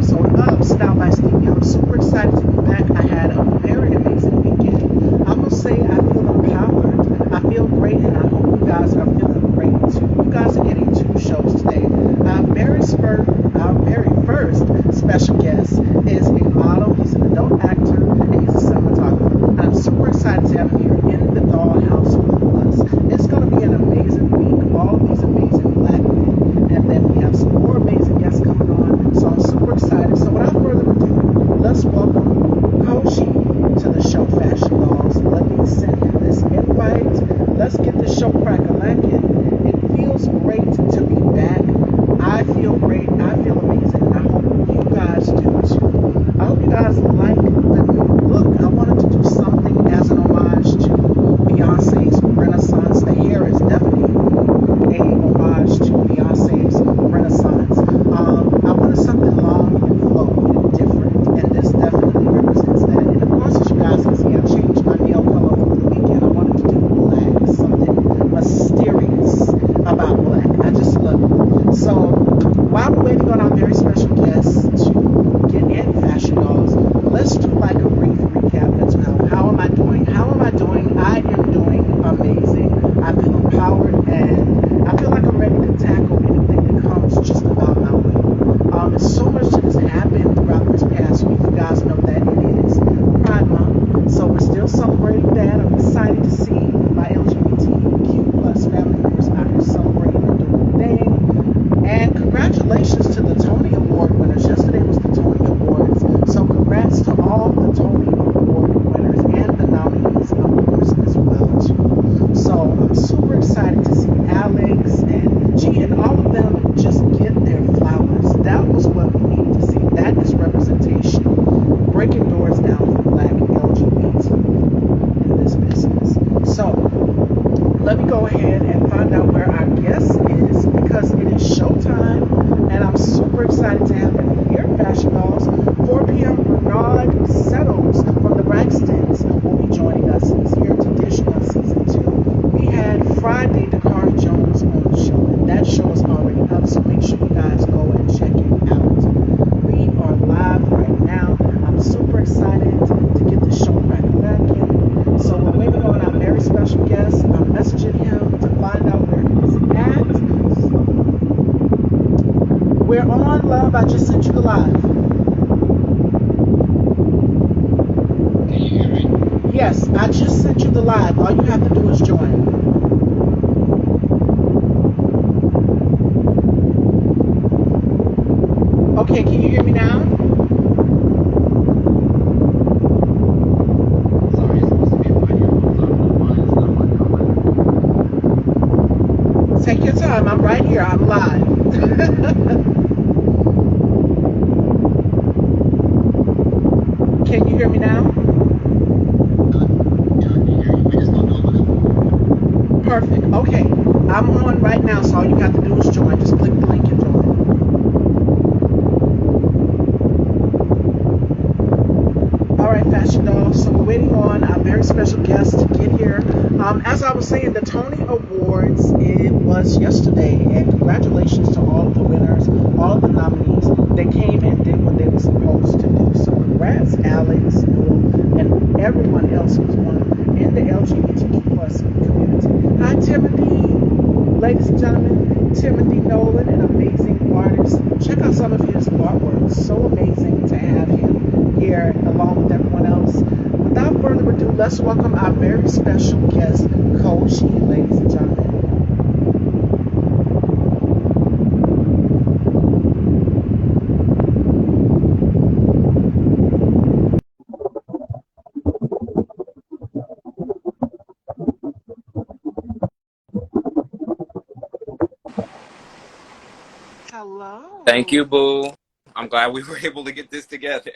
episode of Style by Stevie. I'm super excited to be back. I had a very amazing weekend. I must say I feel empowered. I feel great, and I hope you guys are feeling great too. You guys are getting two shows today. Our very first special guest is a model. He's an adult actor, and he's a cinematographer. I'm super excited to have him here in the dollhouse with us. It's going to be an amazing week. All of these amazing black men, and then we have some more amazing guests coming on. So I'm super excited. So without further ado, let's welcome Koji to the show, Fashion Dolls. Let me send him this invite. Let's get the show crack-a-lackin'. It feels great to be back. I feel great. I feel amazing. And I hope you guys do too. I hope you guys like the new look. I wanted to do something as an homage to Beyonce's Renaissance. The hair is definitely a homage to Beyonce's Renaissance. I wanted something long and flowy and different, and this definitely represents that. And of course, as you guys can see, I changed my nail color over the weekend. I wanted to do black, something mysterious about black. I just love it. So while we're waiting on our very special guests to get in, Fashion Dolls, let's do like a brief recap as well. How am I doing? How am I doing? I am doing amazing. I feel empowered, and I feel like I'm ready to tackle anything that comes just about my way. There's so much that has happened throughout this past week. You guys know that it is Pride Month, so we're still celebrating that. I'm excited to see my LGBTQ plus family members out here celebrating and doing their thing. And congratulations to the Tony Award winners. Yesterday was the Tony Awards, so congrats to all the Tony Award winners and the nominees, of course, as well too. So I'm super excited to see Alex and G and all of them just get their flowers. That was what we needed to see. That is representation, breaking doors down for Black LGBT in this business. So let me go ahead and find out where our guest is, because it is showtime, and I'm super excited to have him here. Fashion Dolls, 4 p.m. Bernard Settles from the Braxtons will be joining us. He's here to dish on season 2. We had Friday Dakar Jones on the show, and that show is already up, so make sure you guys go and check it out. We are live right now. I'm super excited to get the show back in. So we're waiting on our very special guest. I'm messaging him to find out where he's at. We're on, love. I just sent you the live. Can you hear me? Yes, I just sent you the live. All you have to do is join. Okay, can you hear me now? Sorry, it's supposed to be my earphones. I don't know why it's not my comment. Take your time. I'm right here. I'm live. Can you hear me now? Yeah, I can hear you. We just don't know what. Perfect. Okay. I'm on right now, so all you have to do is join. Just click the link and join. All right, Fashion Dolls. So we're waiting on our very special guest to get here. As I was saying, the Tony Awards, it was yesterday, and congratulations to all of the winners, all of the nominees. They came and did what they were supposed to do. So congrats, Alex, Will, and everyone else who's won in the LGBTQ plus community. Hi, Timothy. Ladies and gentlemen, Timothy Nolan, an amazing artist. Check out some of his artwork. So amazing to have him here along with everyone else. Without further ado, let's welcome our very special guest, Koji, ladies and gentlemen. Thank you, Hello. Boo. I'm glad we were able to get this together.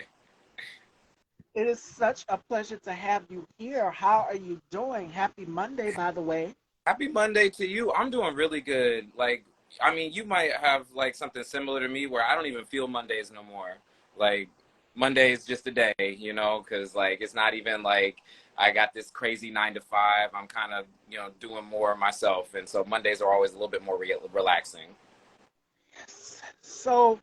It is such a pleasure to have you here. How are you doing? Happy Monday, by the way. Happy Monday to you. I'm doing really good. I mean, you might have like something similar to me where I don't even feel Mondays no more. Like, Monday is just a day, because like it's not even like I got this crazy 9 to 5. I'm kind of, doing more myself. And so Mondays are always a little bit more relaxing. Yes. So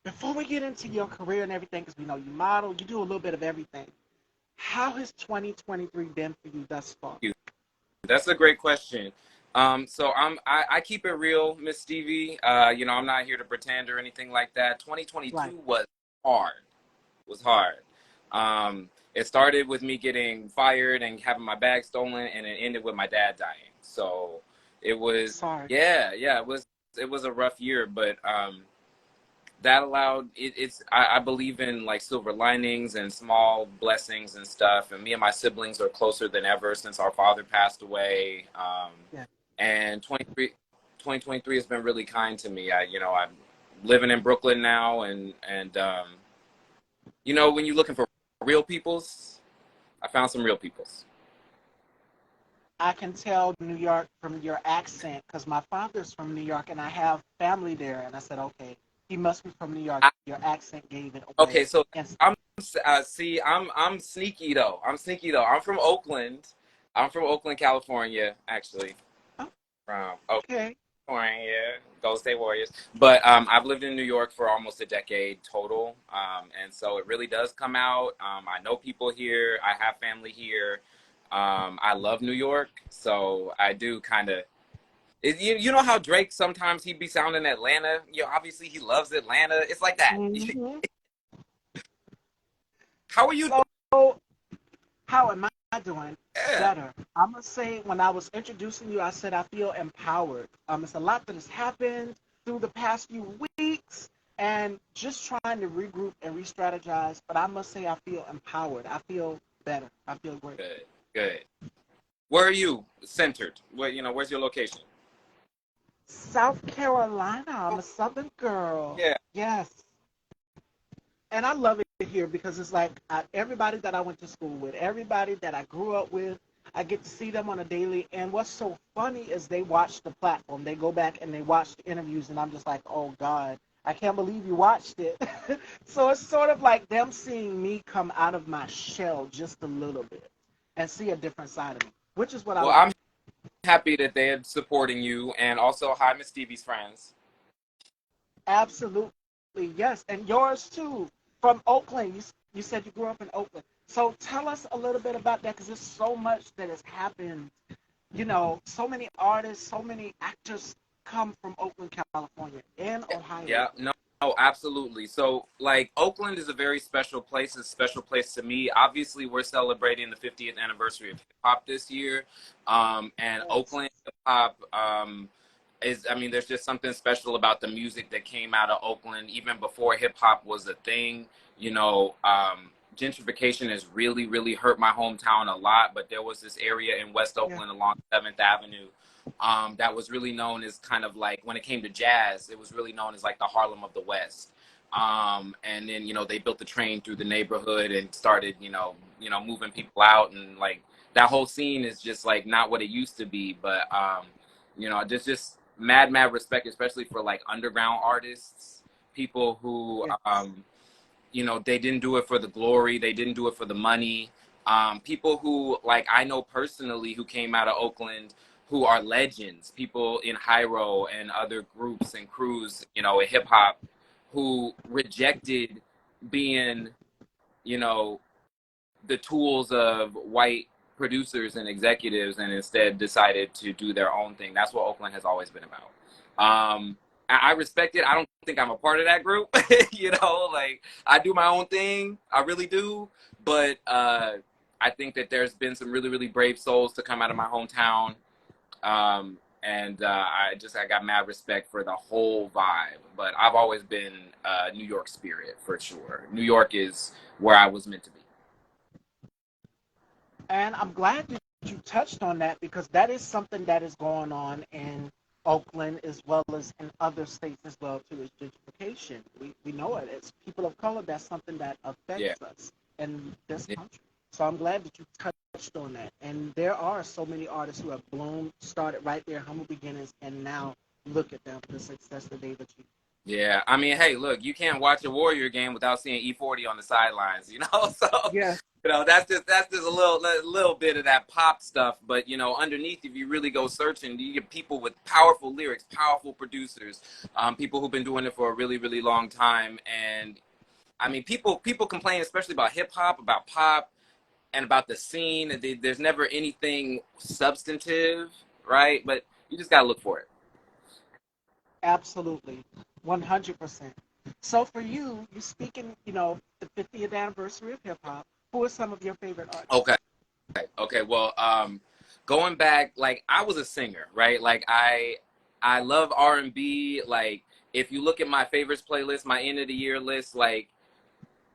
Before we get into your career and everything, because we know you model, you do a little bit of everything. How has 2023 been for you thus far? That's a great question. I keep it real, Miss Stevie. I'm not here to pretend or anything like that. Right. 2022 was hard. Was hard. It started with me getting fired and having my bag stolen, and it ended with my dad dying. So it was, Sorry. yeah, it was a rough year, but that allowed I believe in like silver linings and small blessings and stuff, and me and my siblings are closer than ever since our father passed away. Yeah. And 2023 has been really kind to me. I'm living in Brooklyn now, and when you're looking for real peoples, I found some real peoples. I can tell New York from your accent because my father's from New York and I have family there. And I said, okay, he must be from New York. I, Your accent gave it okay, away. so And I'm see, I'm sneaky though. I'm sneaky though. I'm from Oakland. I'm from Oakland, California, actually. oh, From okay, Yeah, Golden State Warriors. But I've lived in New York for almost a decade total, and so it really does come out. I know people here. I have family here. I love New York, so I do kind of. You know how Drake sometimes he'd be sounding Atlanta. Obviously he loves Atlanta. It's like that. hmm How are you so how am I doing? doing? Better. I'm gonna say when I was introducing you, I said I feel empowered. It's a lot that has happened through the past few weeks, and just trying to regroup and re-strategize. But I must say I feel empowered. I feel better. I feel great. Good, good. Where are you centered? Where's your location? South Carolina. I'm a Southern girl. Yeah. Yes, and I love it here because it's like everybody that I went to school with, everybody that I grew up with, I get to see them on a daily. And what's so funny is they watch the platform. They go back and they watch the interviews, and I'm just like, oh God, I can't believe you watched it. So it's sort of like them seeing me come out of my shell just a little bit and see a different side of me, which is what I Well, like. I'm happy that they're supporting you, and also hi, Miss Stevie's friends. Absolutely, yes, and yours too. From Oakland, you said you grew up in Oakland. So tell us a little bit about that because there's so much that has happened. So many artists, so many actors come from Oakland, California, and Ohio. Yeah, no, absolutely. So, like, Oakland is a very special place. It's a special place to me. Obviously, we're celebrating the 50th anniversary of hip hop this year, and Yes, Oakland hip hop I mean, there's just something special about the music that came out of Oakland even before hip hop was a thing. Gentrification has really, really hurt my hometown a lot, but there was this area in West yeah, Oakland along 7th Avenue that was really known as kind of like when it came to jazz, it was really known as like the Harlem of the West. And then they built the train through the neighborhood and started moving people out, and like that whole scene is just like not what it used to be. But just mad respect, especially for like underground artists, people who yes, they didn't do it for the glory, they didn't do it for the money. People who, like, I know personally who came out of Oakland who are legends, people in Hyro and other groups and crews, in hip hop, who rejected being, you know, the tools of white producers and executives and instead decided to do their own thing. That's what Oakland has always been about. I respect it. I don't think I'm a part of that group. Like I do my own thing. I really do. But I think that there's been some really, really brave souls to come out of my hometown. And I got mad respect for the whole vibe. But I've always been New York spirit for sure. New York is where I was meant to be. and I'm glad that you touched on that because that is something that is going on in Oakland as well as in other states as well too. Is gentrification. We know it. It's people of color. That's something that Yeah. affects us in this country. So I'm glad that you touched on that. And there are so many artists who have blown, started right there, humble beginnings, and now look at them, the success that they've achieved. Yeah, I mean, hey, look, you can't watch a Warrior game without seeing E40 on the sidelines, you know. So, Yeah, that's just a little bit of that pop stuff. But underneath, if you really go searching, you get people with powerful lyrics, powerful producers, people who've been doing it for a really, really long time. And I mean, people complain, especially about hip hop, about pop, and about the scene. There's never anything substantive, right? But you just gotta look for it. absolutely, 100%. So for you, you speaking, the 50th anniversary of hip hop. Who are some of your favorite artists? Okay. Okay, well, going back, like I was a singer, right? Like I love R&B. Like if you look at my favorites playlist, my end of the year list, like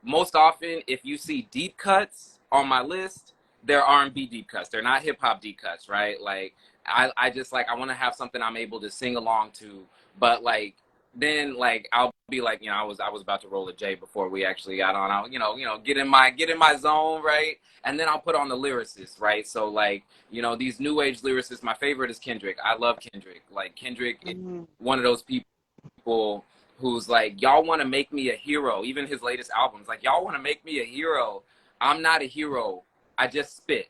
most often, if you see deep cuts on my list, they're R&B deep cuts. They're not hip hop deep cuts, right? Like I just like I want to have something I'm able to sing along to, but like then like I'll be like I was about to roll a J before we actually got on. I'll get in my zone, right? And then I'll put on the lyricist, right? So like these new age lyricists. My favorite is Kendrick. I love Kendrick. Like Kendrick is Mm, one of those people who's like, y'all want to make me a hero. Even his latest albums, like, y'all want to make me a hero. I'm not a hero. I just spit.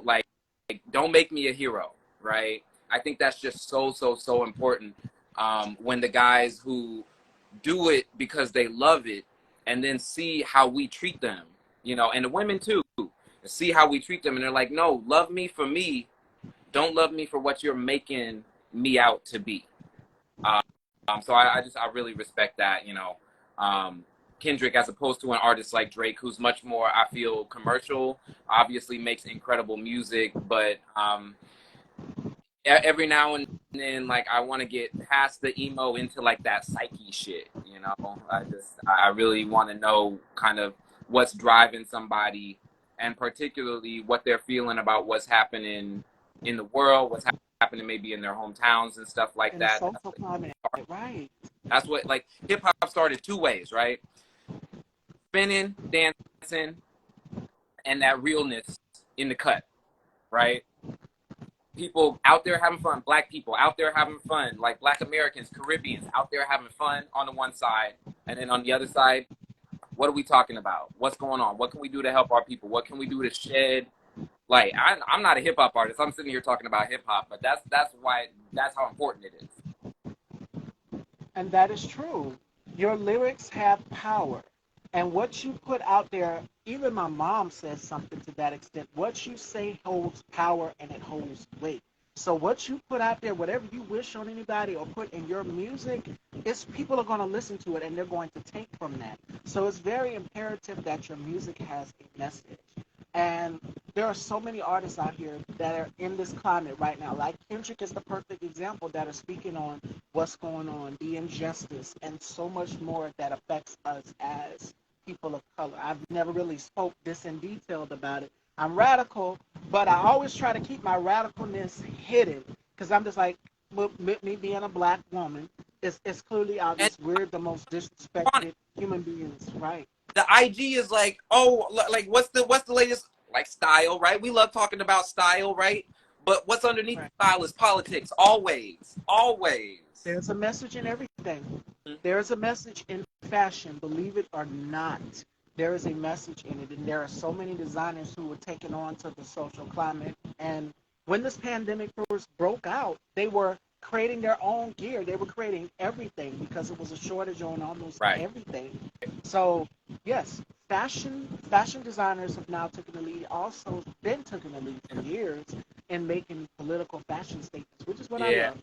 Like don't make me a hero, right? I think that's just so so so important. When the guys who do it because they love it, and then see how we treat them, and the women too, see how we treat them, and they're like, no, love me for me. Don't love me for what you're making me out to be. So I really respect that, um, Kendrick, as opposed to an artist like Drake, who's much more, I feel, commercial. Obviously, makes incredible music, but every now and then, like I want to get past the emo into like that psyche shit. I really want to know kind of what's driving somebody, and particularly what they're feeling about what's happening in the world, what's happening maybe in their hometowns and stuff like in the that. social climate, right? That's what, like, hip hop started two ways, right? Spinning, dancing, and that realness in the cut, right? People out there having fun, black people out there having fun, like black Americans, Caribbeans out there having fun on the one side, and then on the other side, what are we talking about? What's going on? What can we do to help our people? What can we do to shed light? I'm not a hip hop artist. I'm sitting here talking about hip hop, but that's how important it is. And that is true. Your lyrics have power. And what you put out there, even my mom says something to that extent. What you say holds power and it holds weight. So what you put out there, whatever you wish on anybody or put in your music, it's people are going to listen to it and they're going to take from that. So it's very imperative that your music has a message. And there are so many artists out here that are in this climate right now. Like Kendrick is the perfect example that are speaking on what's going on, the injustice, and so much more that affects us as people of color. I've never really spoke this in detail about it. I'm radical, but I always try to keep my radicalness hidden because I'm just like, with me being a black woman, it's clearly And obvious we're the most on disrespected human beings, right? the IG is like, oh, like what's the latest, like, style, right? We love talking about style, right? But what's underneath the Right. style is politics, always, always. There's a message in everything. Mhm. There's a message in fashion, believe it or not. There is a message in it, and there are so many designers who were taken on to the social climate. And when this pandemic first broke out, they were creating their own gear. They were creating everything because it was a shortage on almost Right. everything. So yes, fashion designers have now taken the lead. Also, been taking the lead for years in making political fashion statements, which is what I Yeah, love.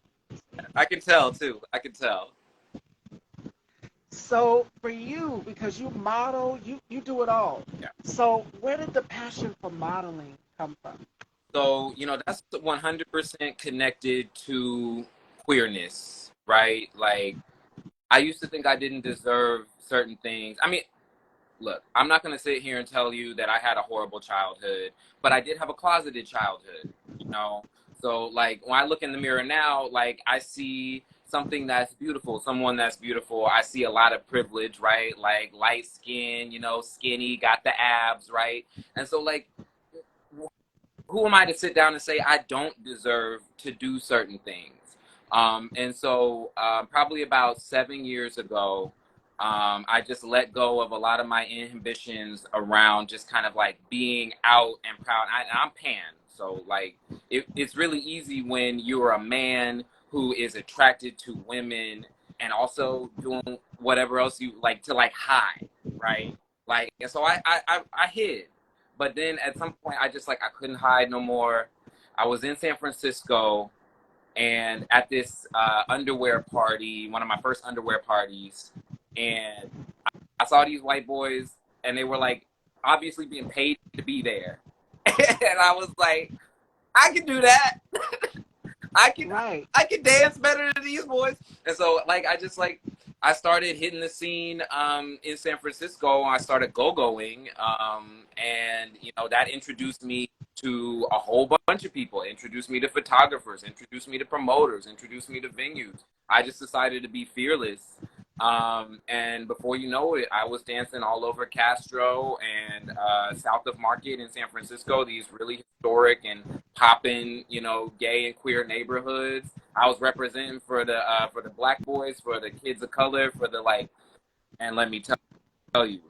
I can tell too. I can tell. So for you, because you model, you do it all. Yeah. So where did the passion for modeling come from? So, that's 100% connected to queerness, right? Like, I used to think I didn't deserve certain things. I mean, look, I'm not going to sit here and tell you that I had a horrible childhood, but I did have a closeted childhood, you know? So, like, when I look in the mirror now, like, I see something that's beautiful, someone that's beautiful. I see a lot of privilege, right? Like, light skin, skinny, got the abs, right? And so, like, who am I to sit down and say I don't deserve to do certain things? And so probably about 7 years ago, I just let go of a lot of my inhibitions around just kind of like being out and proud. I'm pan, so like it's really easy when you're a man who is attracted to women and also doing whatever else you like to like hide, right? Like, and so I hid, but then at some point I just like I couldn't hide no more. I was in San Francisco and at this underwear party, one of my first underwear parties, and I saw these white boys, and they were like obviously being paid to be there, and I was like, I can do that. I can Right. I can dance better than these boys. And so like I just like I started hitting the scene in San Francisco. I started go-going, and you know that introduced me to a whole bunch of people. Introduced me to photographers. Introduced me to promoters. Introduced me to venues. I just decided to be fearless. And before you know it, I was dancing all over Castro and south of Market in San Francisco. These really historic and poppin', you know, gay and queer neighborhoods. I was representing for the black boys, for the kids of color, for the like, and let me tell you,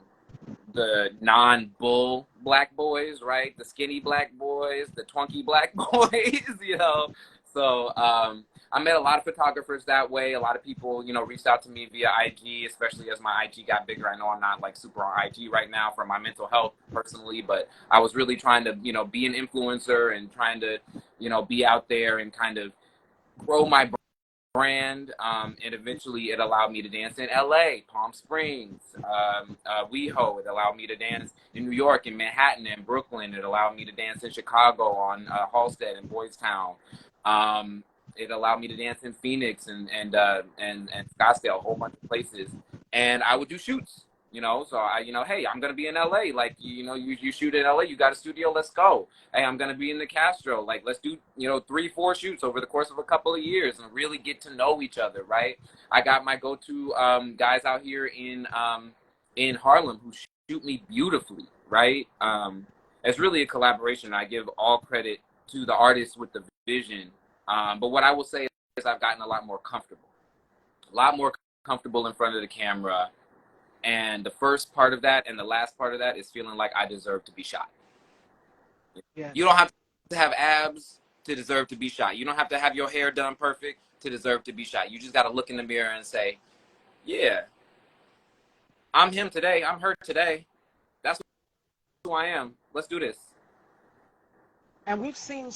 the non-bull black boys, right? The skinny black boys, the twunky black boys, you know. So I met a lot of photographers that way. A lot of people, you know, reached out to me via IG, especially as my IG got bigger. I know I'm not like super on IG right now for my mental health personally, but I was really trying to, you know, be an influencer and trying to, you know, be out there and kind of grow my brand, and eventually it allowed me to dance in LA, Palm Springs, WeHo. It allowed me to dance in New York, in Manhattan, and Brooklyn. It allowed me to dance in Chicago on Halsted and Boys Town. It allowed me to dance in Phoenix and Scottsdale, a whole bunch of places. And I would do shoots, you know. So I, you know, hey, I'm gonna be in LA. Like, you know, you shoot in LA, you got a studio, let's go. Hey, I'm gonna be in the Castro. Like, let's do, you know, 3-4 shoots over the course of a couple of years and really get to know each other, right? I got my go-to guys out here in Harlem who shoot me beautifully, right? It's really a collaboration. I give all credit to the artists with the vision. But what I will say is I've gotten a lot more comfortable in front of the camera. And the first part of that and the last part of that is feeling like I deserve to be shot. You don't Yes. have to have abs to deserve to be shot. You don't have to have your hair done perfect to deserve to be shot. You just got to look in the mirror and say, yeah, I'm him today. I'm her today. That's who I am. Let's do this. And we've seen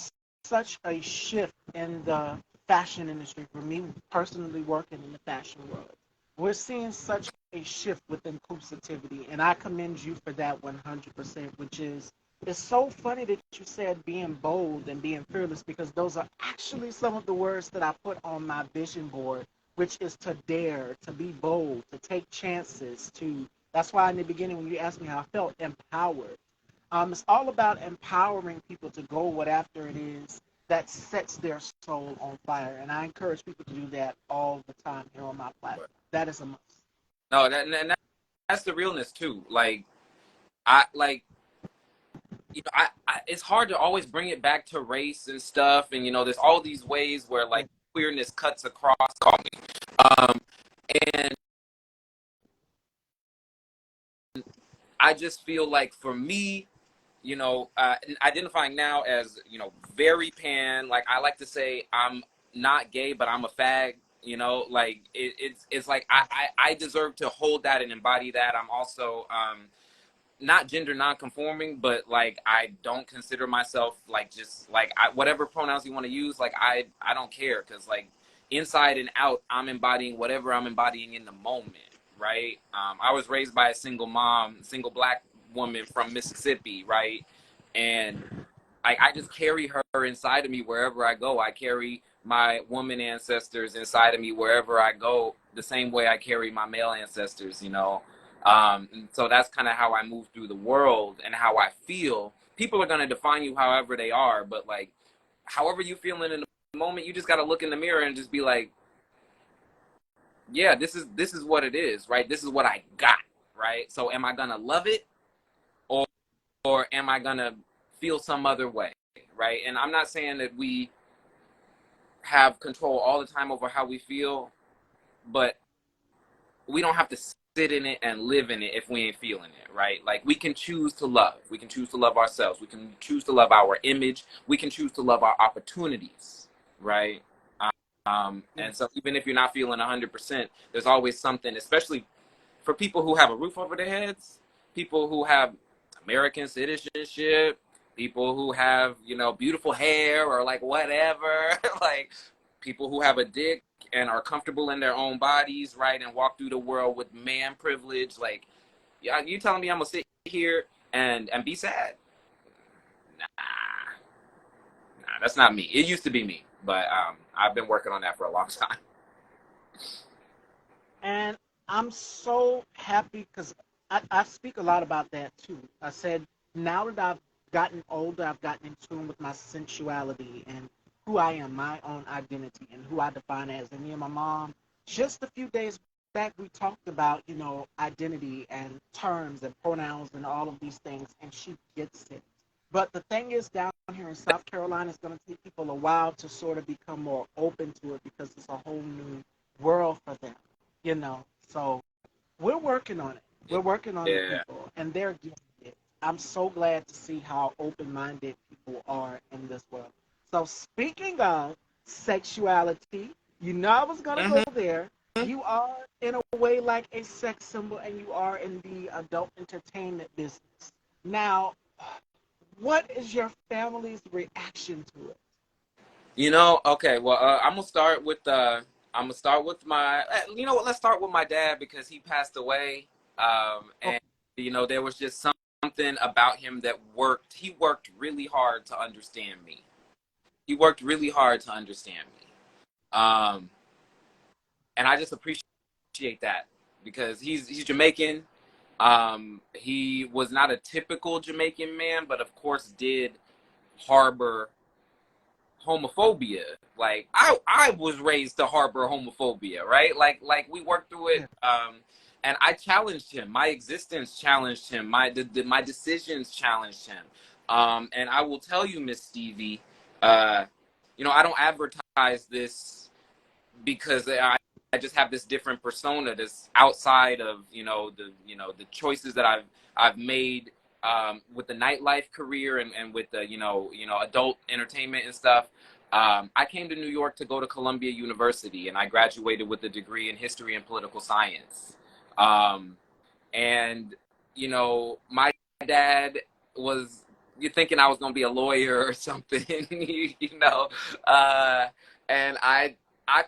such a shift in the fashion industry. For me personally, working in the fashion world, we're seeing such a shift with inclusivity, and I commend you for that 100%. Which is, it's so funny that you said being bold and being fearless, because those are actually some of the words that I put on my vision board, which is to dare, to be bold, to take chances, to. That's why in the beginning when you asked me how I felt, empowered. It's all about empowering people to go whatever it is that sets their soul on fire. And I encourage people to do that all the time here on my platform. That is a must. No, that's the realness too. Like, I like, you know, it's hard to always bring it back to race and stuff. And, you know, there's all these ways where like queerness cuts across, call me. Um, and I just feel like for me, you know, identifying now as, you know, very pan, like I like to say I'm not gay, but I'm a fag, you know, like it's like I deserve to hold that and embody that. I'm also not gender non-conforming, but like I don't consider myself like just like whatever pronouns you want to use, like I don't care, because like inside and out I'm embodying whatever I'm embodying in the moment, right? I was raised by a single mom, single black woman from Mississippi, right? And I just carry her inside of me wherever I go. I carry my woman ancestors inside of me wherever I go, the same way I carry my male ancestors, you know. And so that's kind of how I move through the world and how I feel. People are going to define you however they are, but like, however you feeling in the moment, you just got to look in the mirror and just be like, yeah, this is what it is, right? This is what I got, right? So am I going to love it, or or am I going to feel some other way, right? And I'm not saying that we have control all the time over how we feel, but we don't have to sit in it and live in it if we ain't feeling it, right? Like, we can choose to love. We can choose to love ourselves. We can choose to love our image. We can choose to love our opportunities, right? And so even if you're not feeling 100%, there's always something, especially for people who have a roof over their heads, people who have American citizenship, people who have, you know, beautiful hair or like whatever, like people who have a dick and are comfortable in their own bodies, right, and walk through the world with man privilege. Like, yeah, you telling me I'm gonna sit here and be sad? Nah, nah, that's not me. It used to be me, but I've been working on that for a long time. And I'm so happy because I speak a lot about that too. I said, now that I've gotten older, I've gotten in tune with my sensuality and who I am, my own identity, and who I define as. And me and my mom, just a few days back, we talked about, identity and terms and pronouns and all of these things, and she gets it. But the thing is, down here in South Carolina, it's going to take people a while to sort of become more open to it because it's a whole new world for them, you know. So we're working on it. We're working on it, Yeah. people, and they're getting it. I'm so glad to see how open-minded people are in this world. So speaking of sexuality, you know I was gonna go Mm-hmm. there. You are in a way like a sex symbol, and you are in the adult entertainment business. Now, what is your family's reaction to it? You know, okay. Well, I'm gonna start with my. You know what? Let's start with my dad because he passed away. Oh, And you know, there was just something about him that worked. He worked really hard to understand me. He worked really hard to understand me. Um, and I just appreciate that because he's Jamaican. He was not a typical Jamaican man, but of course did harbor homophobia. Like, I was raised to harbor homophobia, right? Like we worked through it. yeah. And I challenged him. My existence challenged him. My decisions challenged him. And I will tell you, Miss Stevie, uh, you know, I don't advertise this because I just have this different persona that's outside of, the choices that I've made with the nightlife career and with the adult entertainment and stuff. I came to New York to go to Columbia University, and I graduated with a degree in history and political science. Um, and my dad was, you thinking I was gonna be a lawyer or something, you know, uh, and I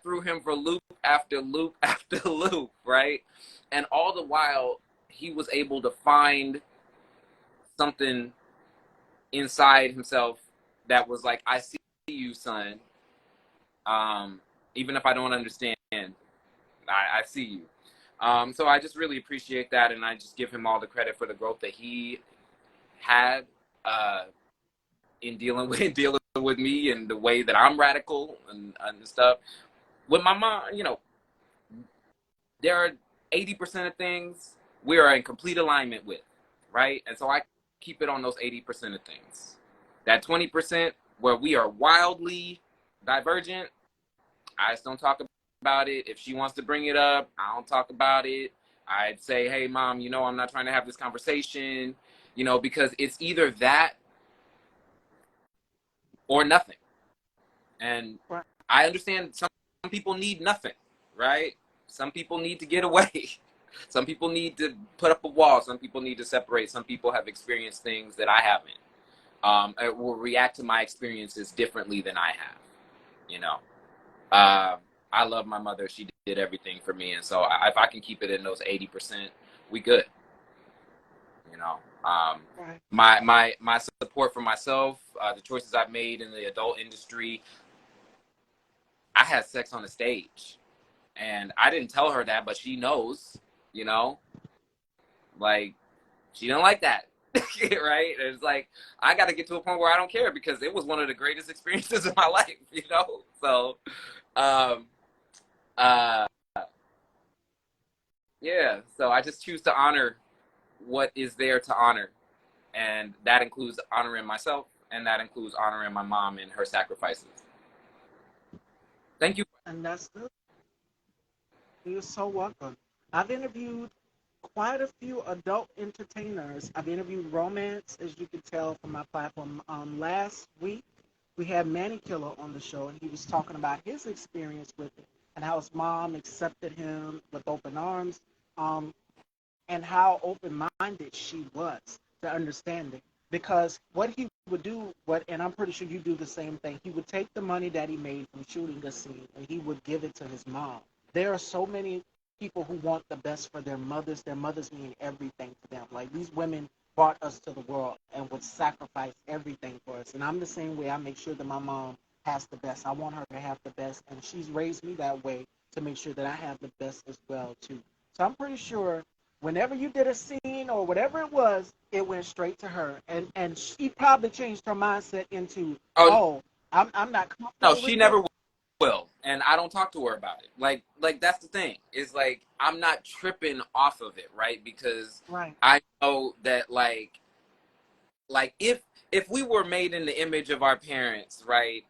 threw him for loop after loop after loop, right? And all the while, he was able to find something inside himself that was like, I see you, son. Um, Even if I don't understand, I see you. So I just really appreciate that, and I just give him all the credit for the growth that he had uh, in dealing with dealing with me and the way that I'm radical and stuff. With my mom, there are 80% of things we are in complete alignment with, right? And so I keep it on those 80% of things. That 20% where we are wildly divergent, I just don't talk about it. If she wants to bring it up, I don't talk about it. I'd say, hey, mom, I'm not trying to have this conversation, because it's either that or nothing. And Right. I understand some people need nothing, right? Some people need to get away. Some people need to put up a wall. Some people need to separate. Some people have experienced things that I haven't. It will react to my experiences differently than I have, you know. Uh, I love my mother. She did everything for me. And so if I can keep it in those 80%, we good, you know. Right. My support for myself, the choices I've made in the adult industry, I had sex on the stage, and I didn't tell her that, but she knows, you know, like, she didn't like that. Right? It's like, I got to get to a point where I don't care because it was one of the greatest experiences of my life, you know? So, um, uh, yeah, so I just choose to honor what is there to honor. And that includes honoring myself, and that includes honoring my mom and her sacrifices. Thank you. And that's good. You're so welcome. I've interviewed quite a few adult entertainers. I've interviewed romance, as you can tell from my platform. Last week, we had Manny Killer on the show, and he was talking about his experience with it and how his mom accepted him with open arms, um, and how open-minded she was to understanding. Because what he would do, and I'm pretty sure you do the same thing, he would take the money that he made from shooting a scene and he would give it to his mom. There are so many people who want the best for their mothers. Their mothers mean everything to them. Like these women brought us to the world and would sacrifice everything for us. And I'm the same way. I make sure that my mom has the best. I want her to have the best, and she's raised me that way to make sure that I have the best as well too. So I'm pretty sure whenever you did a scene or whatever it went straight to her, and she probably changed her mindset into, Oh oh, I'm not no, comfortable she with this. never will, and I don't talk to her about it. Like that's the thing. Is like I'm not tripping off of it, right? Because Right, I know that like if we were made in the image of our parents, right?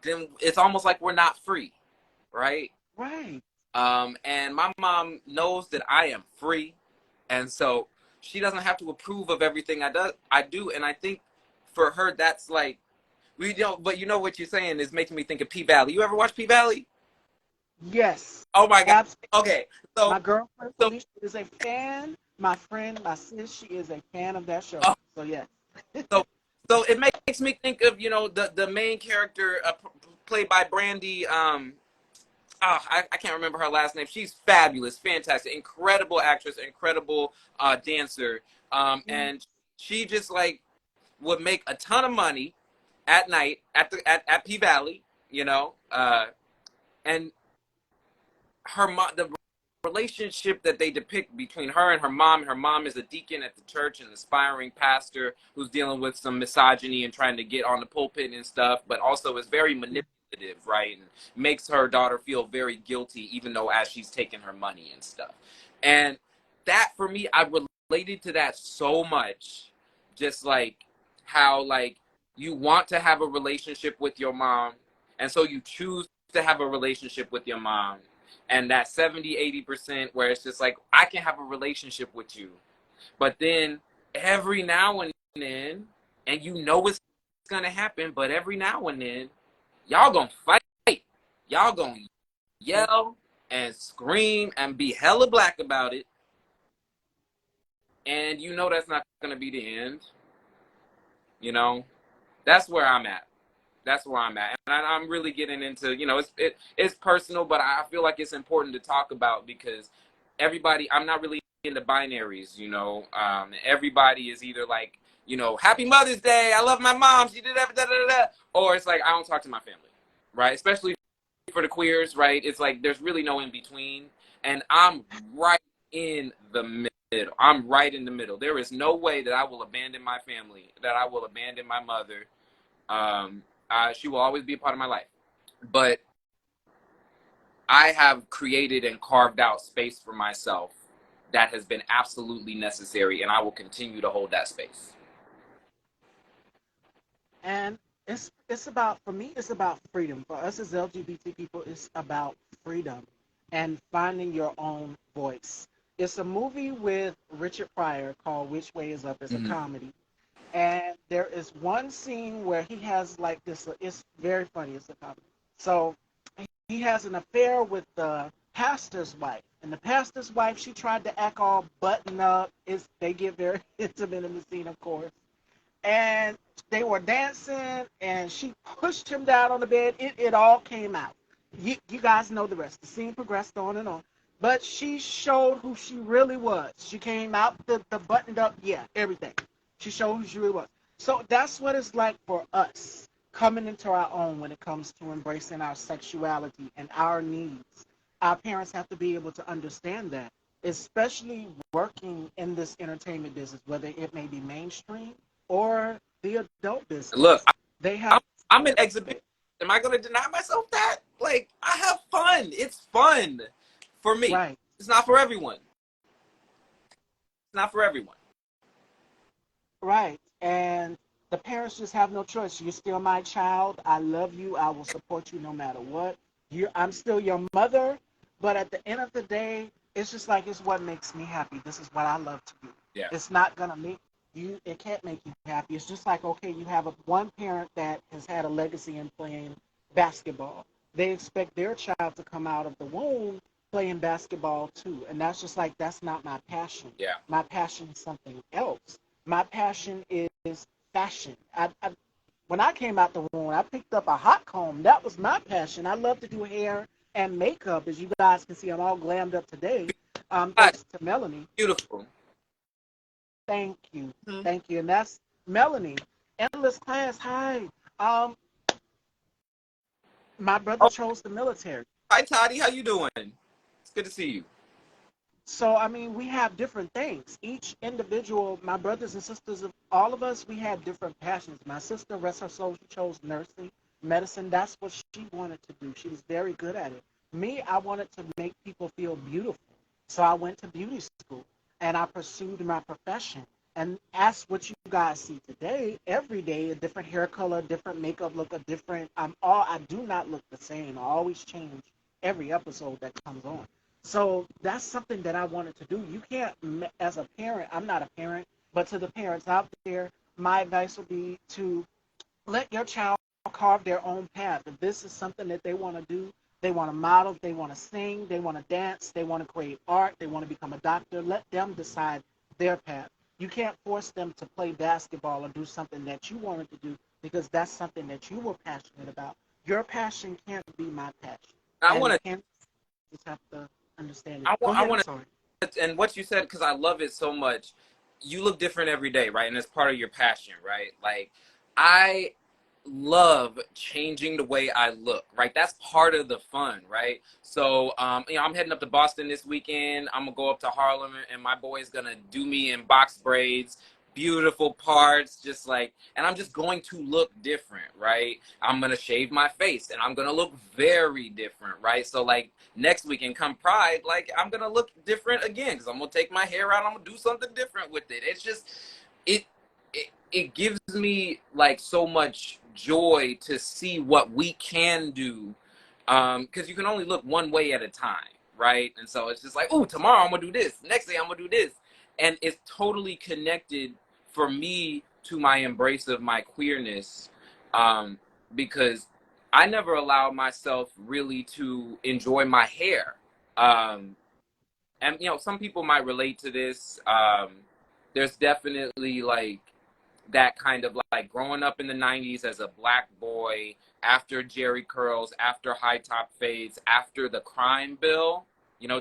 Then it's almost like we're not free, right? right. And my mom knows that I am free, and so she doesn't have to approve of everything I do, and I think for her that's like we don't. But you know what you're saying is making me think of P Valley. You ever watch P Valley? Yes, Oh my god. absolutely. Okay, My so girlfriend so Felicia is a fan. My friend, my sis, she is a fan of that show. uh, So yes. so so it makes me think of the main character played by Brandy. I can't remember her last name. She's fabulous, fantastic, incredible actress, incredible dancer. And she just like would make a ton of money at night at P Valley, and the relationship that they depict between her and her mom. Her mom is a deacon at the church, an aspiring pastor who's dealing with some misogyny and trying to get on the pulpit and stuff, but also is very manipulative, right? And makes her daughter feel very guilty, even though as she's taking her money and stuff. And that for me, I related to that so much. Just like how like you want to have a relationship with your mom, and so you choose to have a relationship with your mom, and that 70-80% where it's just like I can have a relationship with you, but then every now and then, and you know it's gonna happen, but every now and then y'all gonna fight, y'all gonna yell and scream and be hella black about it, and you know that's not gonna be the end. you know that's where I'm at. That's where I'm at, and I'm really getting into it's personal, but I feel like it's important to talk about because everybody. I'm not really into binaries. Everybody is either like Happy Mother's Day. I love my mom. She did that, da, da, da, da. Or it's like I don't talk to my family, right? Especially for the queers, right? It's like there's really no in between, and I'm right in the middle. I'm right in the middle. There is no way that I will abandon my family, that I will abandon my mother. She will always be a part of my life. But I have created and carved out space for myself that has been absolutely necessary, and I will continue to hold that space. And it's about, for me, it's about freedom. For us as LGBT people, it's about freedom and finding your own voice. It's a movie with Richard Pryor called Which Way Is Up. It's a Mm-hmm. comedy. And there is one scene where he has like this, it's very funny, it's a comedy. So he has an affair with the pastor's wife. And the pastor's wife, she tried to act all buttoned up. They get very intimate in the scene, of course, and they were dancing, and she pushed him down on the bed. It all came out. You guys know the rest. The scene progressed on and on. But she showed who she really was. She came out the buttoned up, yeah, everything. She showed who she really was. So that's what it's like for us coming into our own when it comes to embracing our sexuality and our needs. Our parents have to be able to understand that, especially working in this entertainment business, whether it may be mainstream or the adult Look, business. They have, I'm an exhibition. Am I going to deny myself that? Like, I have fun. It's fun for me. right, It's not for everyone. It's not for everyone. right. And the parents just have no choice. You're still my child. I love you. I will support you no matter what. I'm still your mother, but at the end of the day, it's just like it's what makes me happy. This is what I love to do. Yeah. It's not gonna make you. It can't make you happy. It's just like okay, you have one parent that has had a legacy in playing basketball. They expect their child to come out of the womb playing basketball too, and that's just like that's not my passion. Yeah. My passion is something else. My passion is fashion. When I came out the womb, I picked up a hot comb. That was my passion. I love to do hair and makeup. As you guys can see, I'm all glammed up today. Ah, Thanks to Melanie. beautiful. Thank you. Mhm. Thank you. And that's Melanie. Endless class. Hi. Um, my brother Oh, chose the military. hi, Toddy. How you doing? It's good to see you. So, I mean, we have different things. Each individual, my brothers and sisters, all of us, we had different passions. My sister, rest her soul, she chose nursing, medicine. That's what she wanted to do. She was very good at it. Me, I wanted to make people feel beautiful. So I went to beauty school and I pursued my profession. And that's what you guys see today. Every day, a different hair color, different makeup look, a different. I do not look the same. I always change every episode that comes on. So that's something that I wanted to do. You can't, as a parent, I'm not a parent, but to the parents out there, my advice would be to let your child carve their own path. If this is something that they want to do, they want to model, they want to sing, they want to dance, they want to create art, they want to become a doctor, let them decide their path. You can't force them to play basketball or do something that you wanted to do because that's something that you were passionate about. Your passion can't be my passion. I And want to. parents just have to understand it. I Go want. I ahead, I'm want sorry. to. And what you said, because I love it so much. You look different every day, right? And it's part of your passion, right? Like, I love changing the way I look, right? That's part of the fun, right? So, I'm heading up to Boston this weekend. I'm gonna go up to Harlem, and my boy's gonna do me in box braids, beautiful parts, just like, and I'm just going to look different, right? I'm gonna shave my face, and I'm gonna look very different, right? So, like next weekend, come Pride, like I'm gonna look different again because I'm gonna take my hair out. I'm gonna do something different with it. It's just it it gives me like so much joy to see what we can do because you can only look one way at a time, right? And so it's just like, oh, tomorrow I'm gonna do this, next day I'm gonna do this, and it's totally connected for me to my embrace of my queerness, because I never allowed myself really to enjoy my hair. um, and some people might relate to this. There's definitely like that kind of like growing up in the 90s as a black boy after Jerry curls, after high top fades, after the crime bill,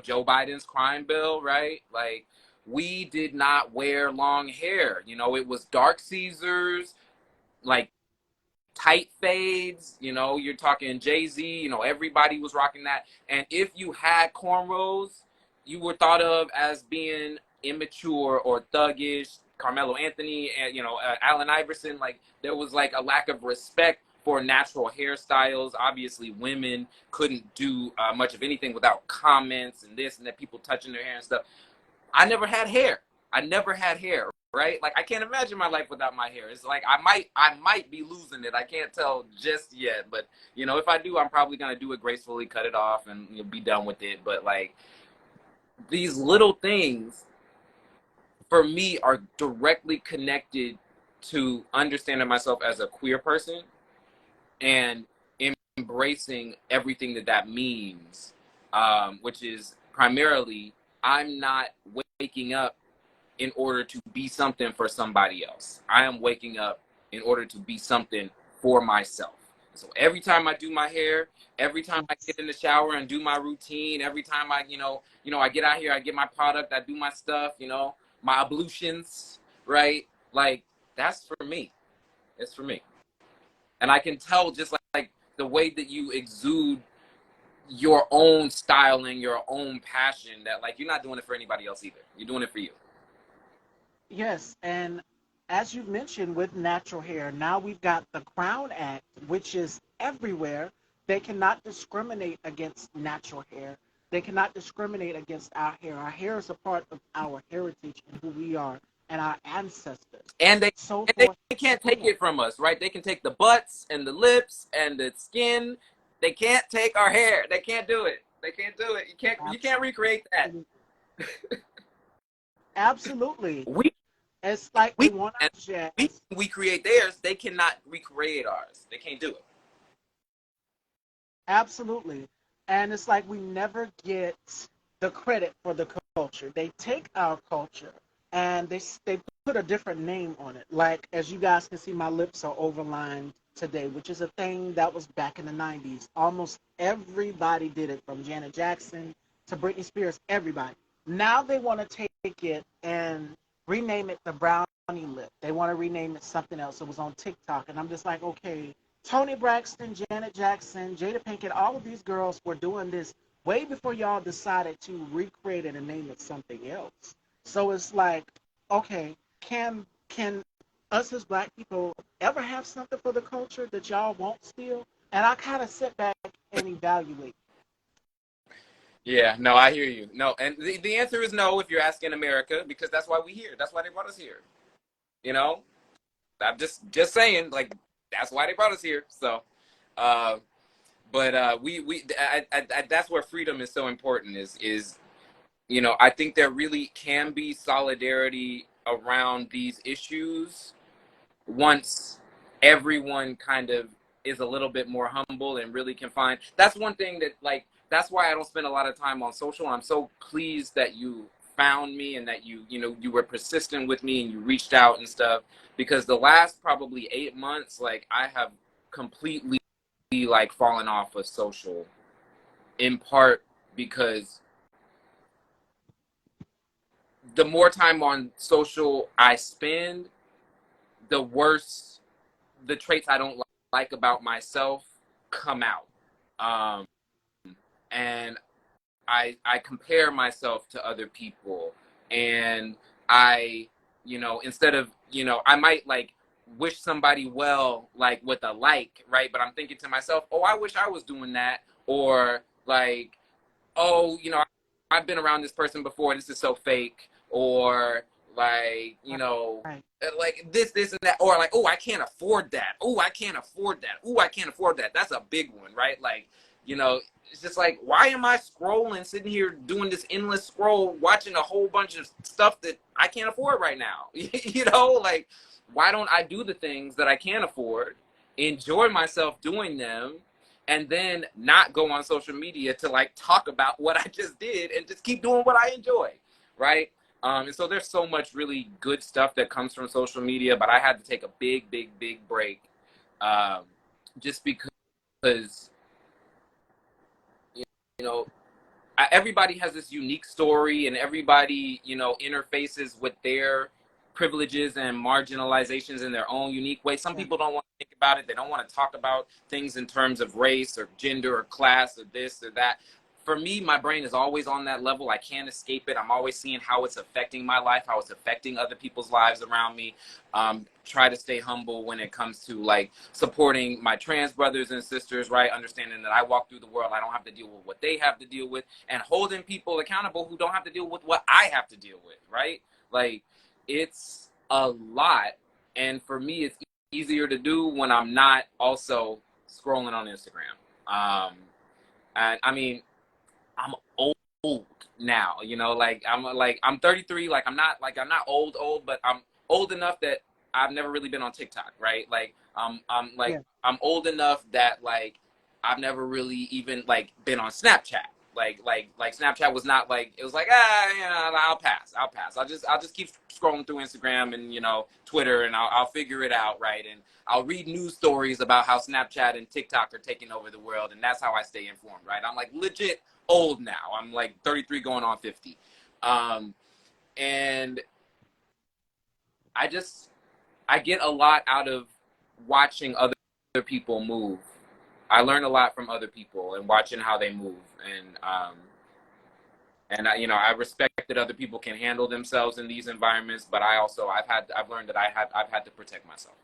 Joe Biden's crime bill, right? Like we did not wear long hair. It was dark Caesars, like tight fades. You're talking Jay-Z, everybody was rocking that. And if you had cornrows, you were thought of as being immature or thuggish. Carmelo Anthony and Allen Iverson, like there was like a lack of respect for natural hairstyles. Obviously women couldn't do much of anything without comments and this and that, people touching their hair and stuff. I never had hair. I never had hair, right? Like I can't imagine my life without my hair. It's like I might be losing it. I can't tell just yet, but if I do, I'm probably gonna do it gracefully, cut it off, and be done with it. But like these little things for me are directly connected to understanding myself as a queer person and embracing everything that means, which is primarily I'm not waking up in order to be something for somebody else. I am waking up in order to be something for myself. So every time I do my hair, every time I get in the shower and do my routine, every time I get out here, I get my product, I do my stuff, my ablutions, right? Like that's for me. It's for me. And I can tell just like the way that you exude your own styling, your own passion, that like you're not doing it for anybody else either. You're doing it for you. Yes, and as you mentioned with natural hair, now we've got the Crown Act, which is everywhere. They cannot discriminate against natural hair. They cannot discriminate against our hair. Our hair is a part of our heritage and who we are and our ancestors. and they So and forth they and can't so take on. it from us, right? They can take the butts and the lips and the skin, They can't take our hair. They can't do it. They can't do it. You can't recreate that. Absolutely. Absolutely. We It's like they we want and our jazz. we create theirs. They cannot recreate ours. They can't do it. Absolutely. And it's like we never get the credit for the culture. They take our culture and they put a different name on it. Like, as you guys can see, my lips are overlined today, which is a thing that was back in the 90s. Almost everybody did it, from Janet Jackson to Britney Spears, everybody. Now they want to take it and rename it the brownie lip. They want to rename it something else. It was on TikTok. And I'm just like, okay, Tony Braxton, Janet Jackson, Jada Pinkett, all of these girls were doing this way before y'all decided to recreate it and name it something else. So it's like, okay, can us as black people ever have something for the culture that y'all won't steal? And I kind of sit back and evaluate. Yeah, no, I hear you. No, and the answer is no if you're asking America, because that's why we here. That's why they brought us here. You know, I'm just saying, like, that's why they brought us here. So, uh, but that's where freedom is so important. Is I think there really can be solidarity around these issues once everyone kind of is a little bit more humble and really can find. That's one thing that, like, that's why I don't spend a lot of time on social. I'm so pleased that you found me and that you were persistent with me and you reached out and stuff, because the last probably 8 months, like, I have completely, like, fallen off of social, in part because the more time on social I spend, the worse the traits I don't like about myself come out. Um, and I compare myself to other people, and I, instead of, I might, like, wish somebody well, like, with a like, right? But I'm thinking to myself, oh, I wish I was doing that. Or, like, oh, I've been around this person before. This is so fake. Or, like, Right. like this and that. Or, like, oh, I can't afford that. Oh, I can't afford that. Oh, I can't afford that. That's a big one, right? Like, it's just like, why am I scrolling, sitting here doing this endless scroll, watching a whole bunch of stuff that I can't afford right now? Like, why don't I do the things that I can afford, enjoy myself doing them, and then not go on social media to, like, talk about what I just did and just keep doing what I enjoy, right? And so there's so much really good stuff that comes from social media, but I had to take a big, big, big break, um, just because, you know, everybody has this unique story, and everybody, interfaces with their privileges and marginalizations in their own unique way. Some Yeah. people don't want to think about it. They don't want to talk about things in terms of race or gender or class or this or that. For me, my brain is always on that level. I can't escape it. I'm always seeing how it's affecting my life, how it's affecting other people's lives around me. Try to stay humble when it comes to, like, supporting my trans brothers and sisters, right? Understanding that I walk through the world, I don't have to deal with what they have to deal with, and holding people accountable who don't have to deal with what I have to deal with, right? Like, it's a lot. And for me, it's easier to do when I'm not also scrolling on Instagram. And I mean, I'm old now, I'm 33. Like, I'm not old, but I'm old enough that I've never really been on TikTok, right? Like, Yeah. I'm old enough that, like, I've never really even, like, been on Snapchat. Like Snapchat was not, like, it was like, I'll pass. I'll just keep scrolling through Instagram and, Twitter, and I'll figure it out, right? And I'll read news stories about how Snapchat and TikTok are taking over the world, and that's how I stay informed, right? I'm, like, legit old now. I'm, like, 33 going on 50. And I get a lot out of watching other people move. I learn a lot from other people and watching how they move. And I respect that other people can handle themselves in these environments, but I've learned that I've had to protect myself.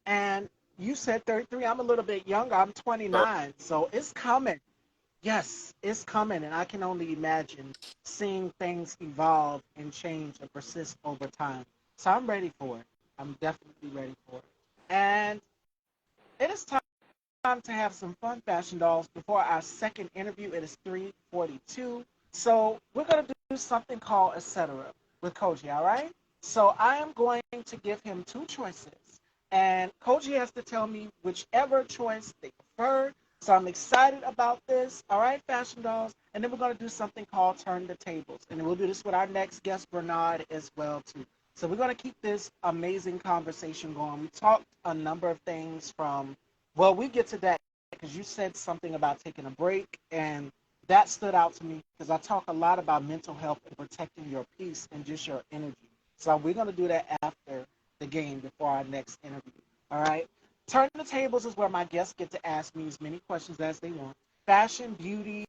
And you said 33. I'm a little bit younger. I'm So 29. So it's coming. Yes, it's coming. And I can only imagine seeing things evolve and change and persist over time. So I'm ready for it. I'm definitely ready for it. And it is time. time to have some fun, fashion dolls. Before our second interview, it is 3:42. So we're going to do something called etc. with Koji, all right? So I am going to give him two choices. And Koji has to tell me whichever choice they prefer. So I'm excited about this. All right, fashion dolls. And then we're going to do something called turn the tables. And we'll do this with our next guest, Bernard, as well, too. So we're going to keep this amazing conversation going. We talked a number of things from, well, we get to that because you said something about taking a break. And that stood out to me because I talk a lot about mental health and protecting your peace and just your energy. So we're going to do that after the game before our next interview. All right. Turn the tables is where my guests get to ask me as many questions as they want. Fashion, beauty,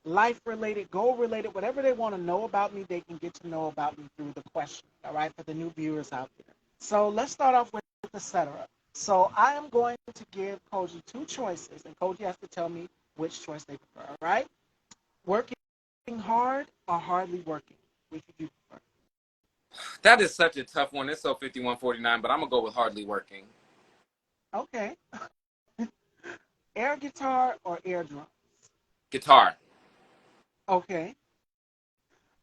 life related, goal related, whatever they want to know about me, they can get to know about me through the question. All right. For the new viewers out there. So let's start off with etc. So I am going to give Koji two choices, and Koji has to tell me which choice they prefer. All right. Working hard or hardly working? Which would you prefer? That is such a tough one. It's so 51-49, but I'm gonna go with hardly working. Okay. Air guitar or air drum? Guitar. Okay.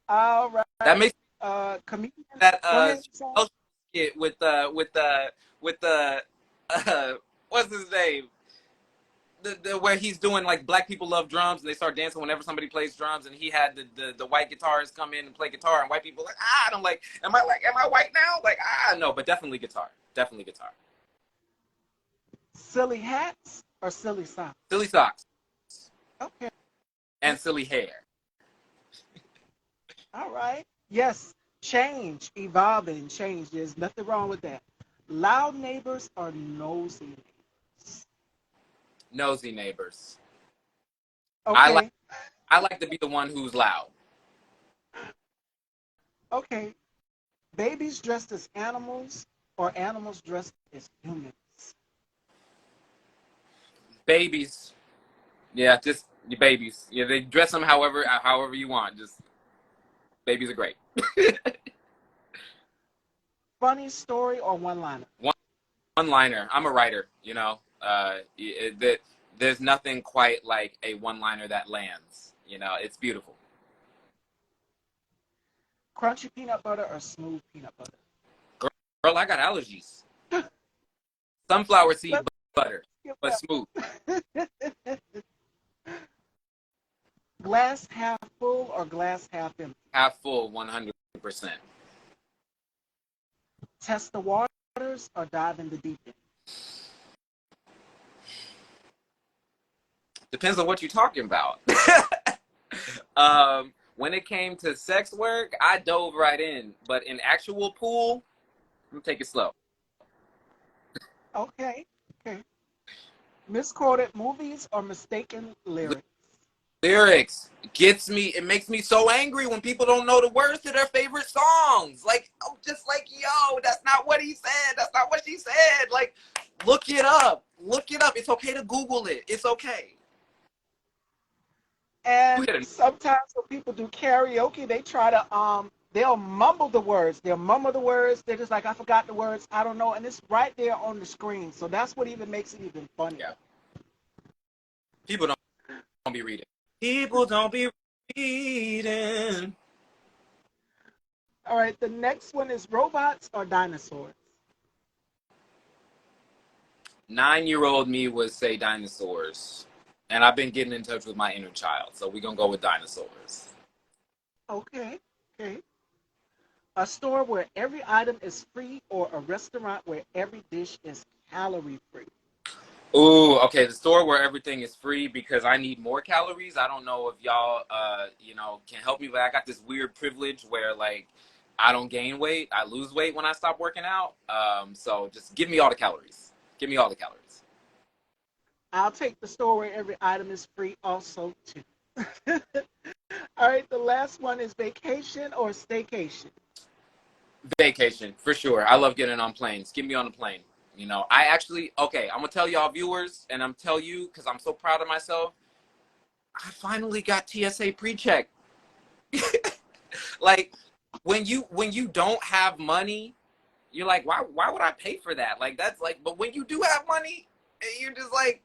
All That right. makes Comedian. that Go ahead. Sorry. skit with the what's his name? The where he's doing like black people love drums and they start dancing whenever somebody plays drums, and he had the white guitarists come in and play guitar, and white people like, and I'm like, am I white now? Like, no, but definitely guitar. Definitely guitar. Silly hats or silly socks? Silly socks Okay. and silly hair. All right. Yes. Change, evolving, change. There's nothing wrong with that. Loud neighbors or nosy neighbors? Nosy neighbors. I like Okay. I like to be the one who's loud. Okay. Babies dressed as animals or animals dressed as humans? Babies. Yeah, just your babies. Yeah, they dress them however you want. Just babies are great. Funny story or one liner? One liner. I'm a writer. There's nothing quite like a one liner that lands. It's beautiful. Crunchy peanut butter or smooth peanut butter? Girl, I got allergies. Sunflower seed Let's butter, skip but smooth. that. Glass half full or glass half empty? Half full, 100%. Test the waters or dive in the deep end? Depends on what you're talking about. When it came to sex work, I dove right in. But in actual pool, I'm gonna take it slow. Okay. Okay. Misquoted movies or mistaken lyrics? Lyrics gets me. It makes me so angry when people don't know the words to their favorite songs. Like, I'm just like, yo, that's not what he said. That's not what she said. Like, look it up. Look it up. It's okay to Google it. It's okay. And sometimes when people do karaoke, they try to they'll mumble the words. They'll mumble the words. They're just like, I forgot the words. I don't know. And it's right there on the screen. So that's what even makes it even funnier. Yeah. People don't be reading. People don't be reading. All right. The next one is robots or dinosaurs? 9-year-old me would say dinosaurs. And I've been getting in touch with my inner child. So we're going to go with dinosaurs. Okay. Okay. A store where every item is free or a restaurant where every dish is calorie free? Ooh, okay. The store where everything is free because I need more calories. I don't know if y'all, can help me, but I got this weird privilege where, like, I don't gain weight. I lose weight when I stop working out. So just give me all the calories. Give me all the calories. I'll take the store where every item is free also, too. All right, the last one is vacation or staycation? Vacation, for sure. I love getting on planes. Get me on a plane. I'm going to tell y'all viewers, and I'm tell you because I'm so proud of myself. I finally got TSA pre-check. Like, when you don't have money, you're like, why would I pay for that? Like, that's like, but when you do have money, you're just like,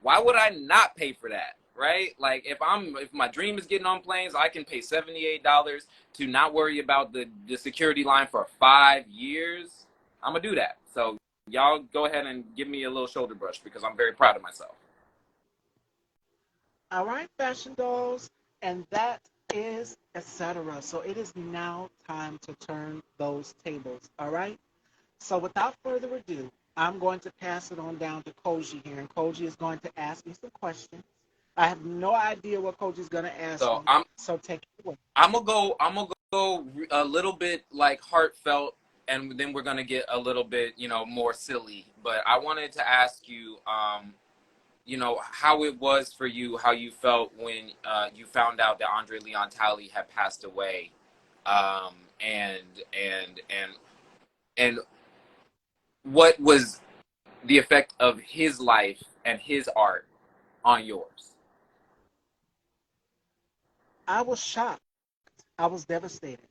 Why would I not pay for that? Right? Like if my dream is getting on planes, I can pay $78 to not worry about the security line for 5 years. I'm gonna do that. So y'all go ahead and give me a little shoulder brush because I'm very proud of myself. All right, fashion dolls, and that is etc. So it is now time to turn those tables. All right. So without further ado, I'm going to pass it on down to Koji here, and Koji is going to ask me some questions. I have no idea what Koji is going to ask So me, I'm so take it away. I'm gonna go a little bit like heartfelt, and then we're gonna get a little bit more silly. But I wanted to ask you, how it was for you, how you felt when you found out that Andre Leon Talley had passed away, and and what was the effect of his life and his art on yours? I was shocked. I was devastated,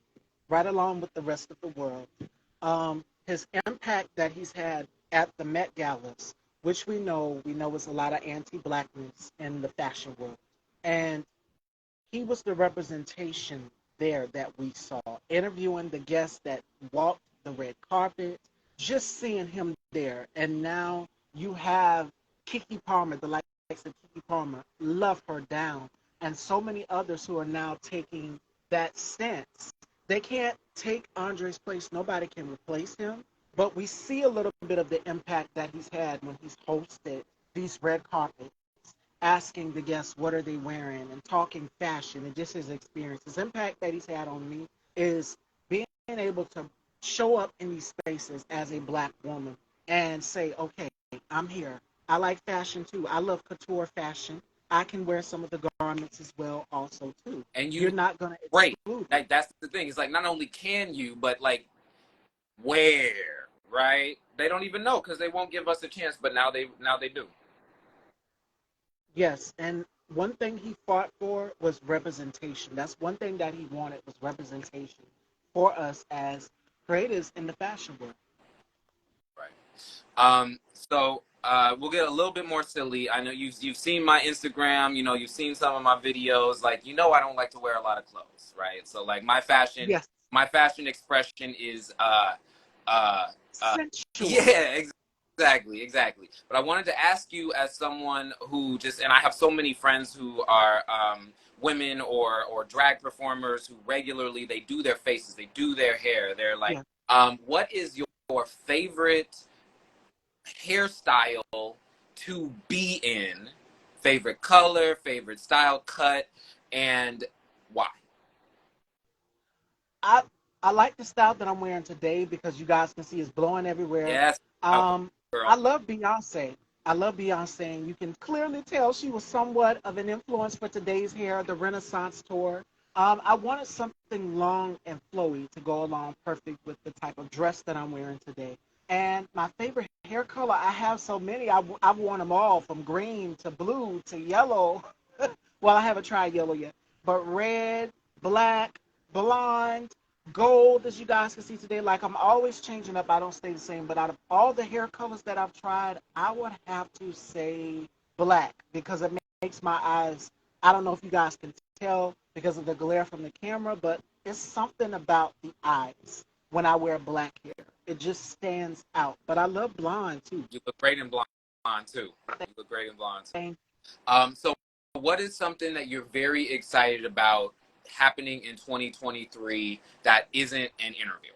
right along with the rest of the world. His impact that he's had at the Met Galas, which we know is a lot of anti-blackness in the fashion world, and he was the representation there that we saw. Interviewing the guests that walked the red carpet, just seeing him there, and now you have Kiki Palmer, the likes of Kiki Palmer, love her down, and so many others who are now taking that stance. They can't take Andre's place. Nobody can replace him. But we see a little bit of the impact that he's had when he's hosted these red carpets, asking the guests what are they wearing and talking fashion and just his experience. His impact that he's had on me is being able to show up in these spaces as a black woman and say, okay, I'm here. I like fashion too. I love couture fashion. I can wear some of the garments as well also too. And You're you not going to great. exclude me. That's the thing. It's like not only can you, but like where, right? They don't even know because they won't give us a chance, but now they do. Yes, and one thing he fought for was representation. That's one thing that he wanted was representation for us as creators in the fashion world. Right. So we'll get a little bit more silly. I know you've seen my Instagram. You've seen some of my videos. Like I don't like to wear a lot of clothes, right? So like Yes, my fashion expression is uh, sensual. yeah, exactly. But I wanted to ask you, as someone who and I have so many friends who are women or drag performers who regularly they do their faces, they do their hair. They're like, Yeah. what is your favorite hairstyle to be in? Favorite color, favorite style, cut, and why? I I like the style that I'm wearing today because you guys can see it's blowing everywhere. Yes, okay, Um, I girl. love Beyonce. I love Beyonce, and you can clearly tell she was somewhat of an influence for today's hair, the Renaissance tour. I wanted something long and flowy to go along perfect with the type of dress that I'm wearing today. And my favorite hair color, I have so many. I've worn them all from green to blue to yellow. Well, I haven't tried yellow yet, but red, black, blonde, gold, as you guys can see today. Like I'm always changing up. I don't stay the same. But out of all the hair colors that I've tried, I would have to say black because it makes my eyes. I don't know if you guys can tell because of the glare from the camera, but it's something about the eyes when I wear black hair. It just stands out. But I love blonde too. You look great in blonde too. You look great in blonde too. Same. So what is something that you're very excited about happening in 2023 that isn't an interview?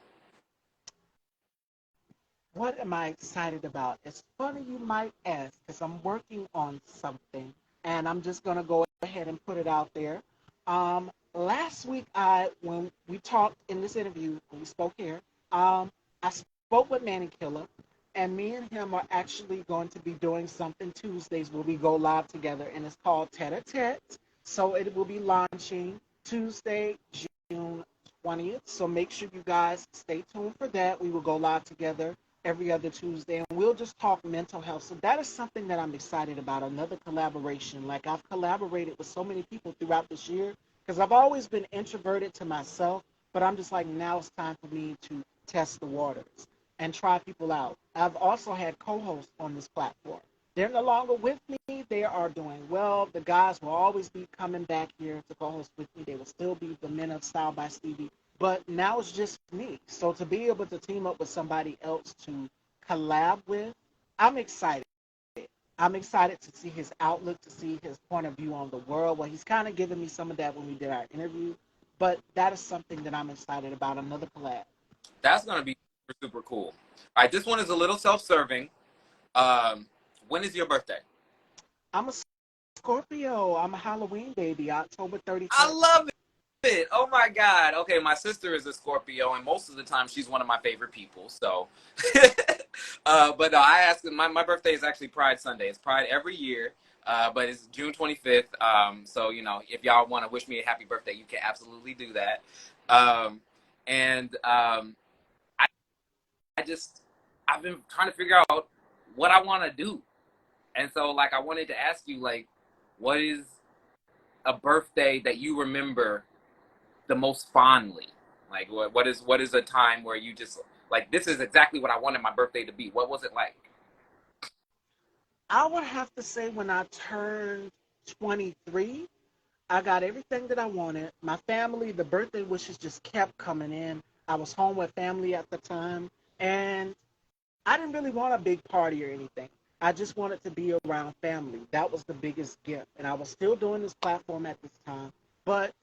What am I excited about? It's funny you might ask because I'm working on something and I'm just going to go ahead and put it out there. Last week, when we talked in this interview, when we spoke here, I spoke with Manny Killer, and me and him are actually going to be doing something Tuesdays where we go live together, and it's called Tete a Tete. So it will be launching Tuesday, June 20th. So make sure you guys stay tuned for that. We will go live together every other Tuesday, and we'll just talk mental health. So that is something that I'm excited about. Another collaboration. Like I've collaborated with so many people throughout this year because I've always been introverted to myself, but I'm just like now it's time for me to test the waters and try people out. I've also had co-hosts on this platform They're no longer with me. They are doing well. The guys will always be coming back here to co-host with me. They will still be the men of Style by Stevie. But now it's just me. So to be able to team up with somebody else to collab with, I'm excited. I'm excited to see his outlook, to see his point of view on the world. Well, he's kind of given me some of that when we did our interview, but that is something that I'm excited about. Another collab. That's gonna be super, super cool. All right, this one is a little self-serving. Um, when is your birthday? I'm a Scorpio. I'm a Halloween baby. October I 31st. love it. Oh my God. Okay, my sister is a Scorpio, and most of the time she's one of my favorite people. So, but I asked. My birthday is actually Pride Sunday. It's Pride every year, but it's June 25th. So if y'all want to wish me a happy birthday, you can absolutely do that. And I, I just I've been trying to figure out what I want to do, and so like I wanted to ask you like, what is a birthday that you remember the most fondly? Like what is a time where you just like this is exactly what I wanted my birthday to be? What was it like? I would have to say when I turned 23, I got everything that I wanted. My family, the birthday wishes just kept coming in. I was home with family at the time, and I didn't really want a big party or anything. I just wanted to be around family. That was the biggest gift. And I was still doing this platform at this time. But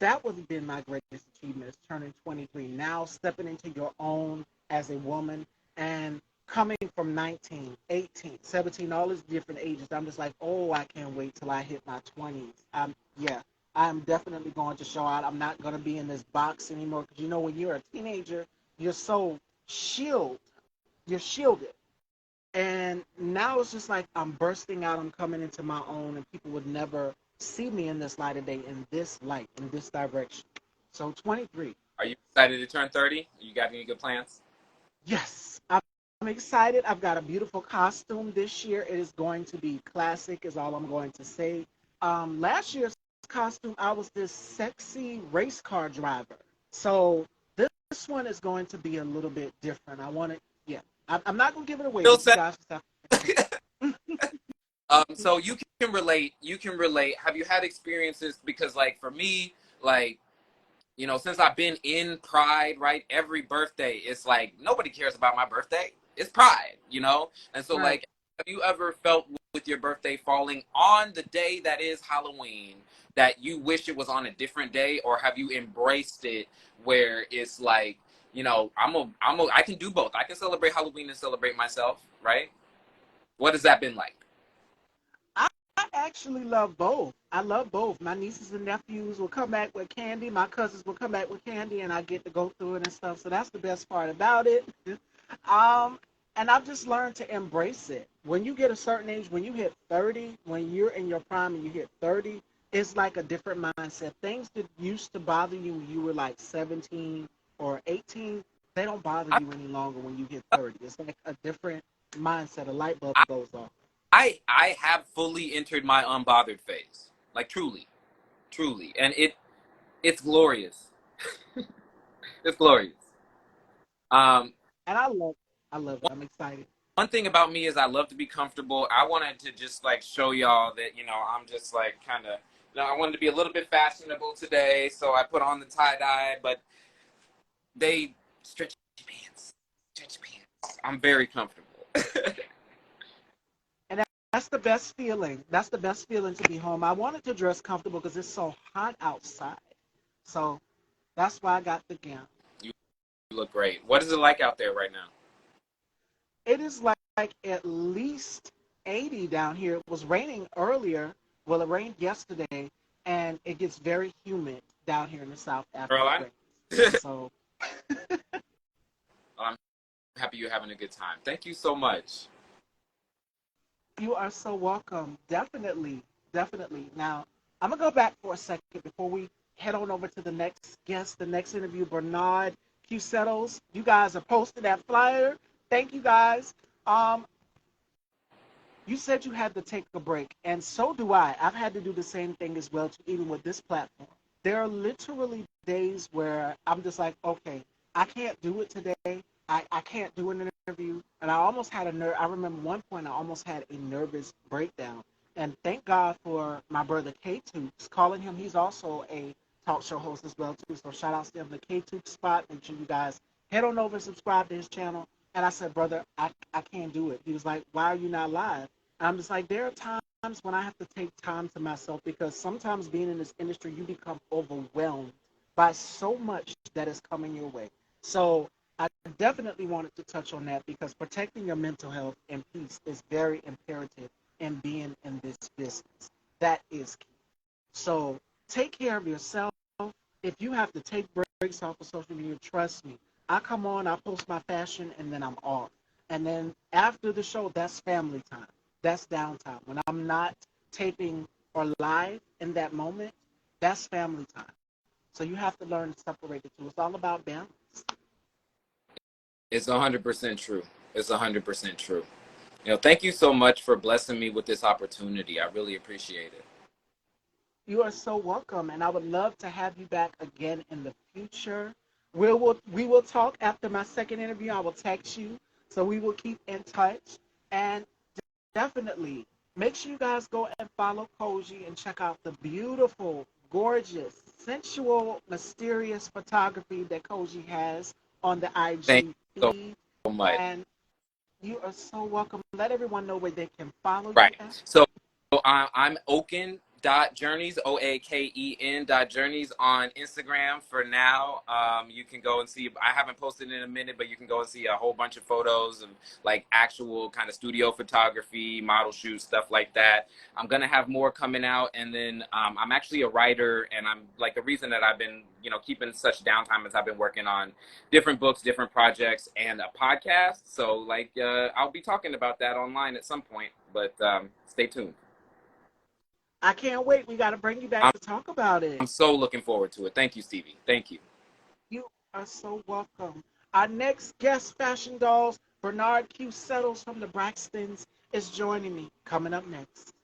that would have been my greatest achievement is turning 23. Now stepping into your own as a woman and coming from 19, 18, 17, all these different ages. I'm just like, oh, I can't wait till I hit my 20s. Yeah, I'm definitely going to show out. I'm not going to be in this box anymore because when you're a teenager, you're so shield, you're shielded. And now it's just like I'm bursting out, I'm coming into my own, and people would never see me in this light of day, in this light, in this direction. So 23. Are you excited to turn 30? You got any good plans? Yes, I'm excited. I've got a beautiful costume this year. It is going to be classic, is all I'm going to say. Last year's costume, I was this sexy race car driver. So this one is going to be a little bit different. I want it, yeah. I'm not going to give it away, Still but you set. guys just have to. So you can relate. You can relate. Have you had experiences? Because like for me, like since I've been in Pride, right? Every birthday, it's like nobody cares about my birthday. It's Pride. And so Right. like, have you ever felt with your birthday falling on the day that is Halloween that you wish it was on a different day, or have you embraced it where it's like, I can do both. I can celebrate Halloween and celebrate myself, right? What has that been like? I actually love both. I love both. My nieces and nephews will come back with candy. My cousins will come back with candy, and I get to go through it and stuff. So that's the best part about it. Um, and I've just learned to embrace it. When you get a certain age, when you hit 30, when you're in your prime and you hit 30, it's like a different mindset. Things that used to bother you when you were like 17 or 18, they don't bother I, you any longer when you hit 30. It's like a different mindset. A light bulb I, goes off. I have fully entered my unbothered phase, like truly, truly, and it's glorious. It's glorious. Um, And I love it. I'm excited. One thing about me is I love to be comfortable. I wanted to just like show y'all that I'm just like kind of I wanted to be a little bit fashionable today, so I put on the tie dye, but they stretch pants, stretch pants. I'm very comfortable. And that's the best feeling. That's the best feeling to be home. I wanted to dress comfortable because it's so hot outside. So that's why I got the gown. You look great. What is it like out there right now? It is like at least 80 down here. It was raining earlier. Well, it rained yesterday, and it gets very humid down here in the South after it Caroline? rains. So I'm happy you're having a good time. Thank you so much. you are so welcome. Definitely, definitely. Now, I'm going to go back for a second before we head on over to the next guest, the next interview, Bernard Cusettos. You guys are posting that flyer. Thank you guys. Um, you said you had to take a break, and so do I. I've had to do the same thing as well, too, even with this platform. There are literally days where I'm just like, okay, I can't do it today, I can't do an interview. And I almost had I remember one point I almost had a nervous breakdown. And thank God for my brother K2. Calling him, he's also a talk show host as well too. So shout out to him, the K2 spot. Make sure you guys head on over and subscribe to his channel. And I said, brother, I can't do it. He was like, why are you not live? And I'm just like, there are times when I have to take time to myself because sometimes being in this industry, you become overwhelmed by so much that is coming your way. So I definitely wanted to touch on that because protecting your mental health and peace is very imperative in being in this business. That is key. So take care of yourself. If you have to take breaks off of social media, trust me. I come on, I post my fashion, and then I'm off. And then after the show, that's family time. That's downtime. When I'm not taping or live in that moment, that's family time. So you have to learn to separate the two. It's all about balance. It's 100% true. It's 100% true. Thank you so much for blessing me with this opportunity. I really appreciate it. You are so welcome, and I would love to have you back again in the future. We will talk after my second interview. I will text you, so we will keep in touch. And definitely make sure you guys go and follow Koji and check out the beautiful, gorgeous, sensual, mysterious photography that Koji has on the Thank IG you feed. so much. And you are so welcome. Let everyone know where they can follow you Right. at. So I'm Oaken.journeys, OAKEN.journeys on Instagram for now. You can go and see. I haven't posted in a minute, but you can go and see a whole bunch of photos of like actual kind of studio photography, model shoots, stuff like that. I'm gonna have more coming out, and then I'm actually a writer, and I'm like the reason that I've been keeping such downtime is I've been working on different books, different projects, and a podcast. So like I'll be talking about that online at some point, but stay tuned. I can't wait. We got to bring you back I'm, to talk about it. I'm so looking forward to it. Thank you, Stevie. Thank you. You are so welcome. Our next guest fashion dolls, Bernard Q. Settles from the Braxtons, is joining me. Coming up next.